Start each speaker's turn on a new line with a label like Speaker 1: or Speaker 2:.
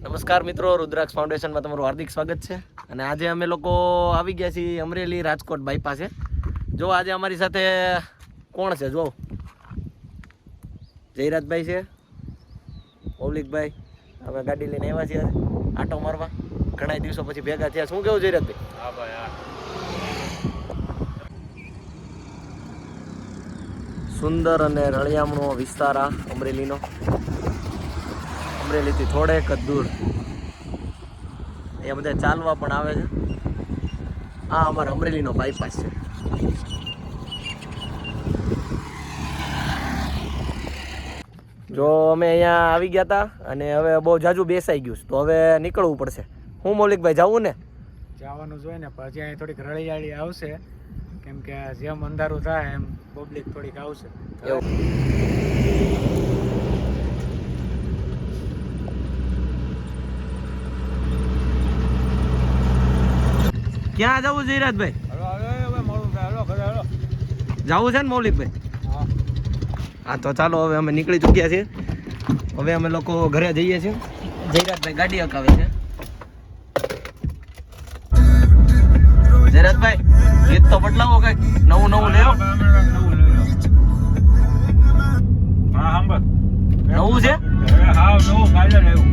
Speaker 1: નમસ્કાર મિત્રો, રુદ્રાક્ષ ફાઉન્ડેશનમાં તમારું હાર્દિક સ્વાગત છે. અને આજે અમે લોકો આવી ગયા છીએ અમરેલી રાજકોટ બાયપાસે. જો આજે અમારી સાથે કોણ છે? જો જયરાજભાઈ છે, મૌલિકભાઈ. અમે ગાડી લઈને આવ્યા છીએ આટો મારવા. ઘણા દિવસો પછી ભેગા થયા. શું કેવું જયરાજભાઈ?
Speaker 2: હા ભાઈ, હા.
Speaker 1: સુંદર અને રળિયામણો વિસ્તાર આ અમરેલીનો. અમરેલીથી થોડેક જ દૂર એ બધા ચાલવા પણ આવે છે. આ અમારા અમરેલીનો બાયપાસ છે. જો અમે અહીંયા આવી ગયા હતા અને હવે બહુ જાજુ બેસાઈ ગયું તો હવે નીકળવું પડશે. હું મૌલિકભાઈ જવું ને?
Speaker 2: જવાનું જોઈએ ને, પછી અહીં થોડીક રળિયાળી આવશે, કેમ કે જેમ અંધારું થાય એમ પબ્લિક થોડીક આવશે.
Speaker 1: ક્યાં જવું જયરાજભાઈ? જવું છે ને મૌલિકભાઈ? હા તો ચાલો, હવે અમે નીકળી ચૂક્યા છીએ. હવે અમે લોકો ઘરે જઈએ છીએ. જયરાજભાઈ ગાડી હકાવે છે. જયરાજભાઈ ગીત તો બદલાવો, કઈક નવું નવું લેવો. નવું છે?
Speaker 2: હા, નવું કાલે લેવું.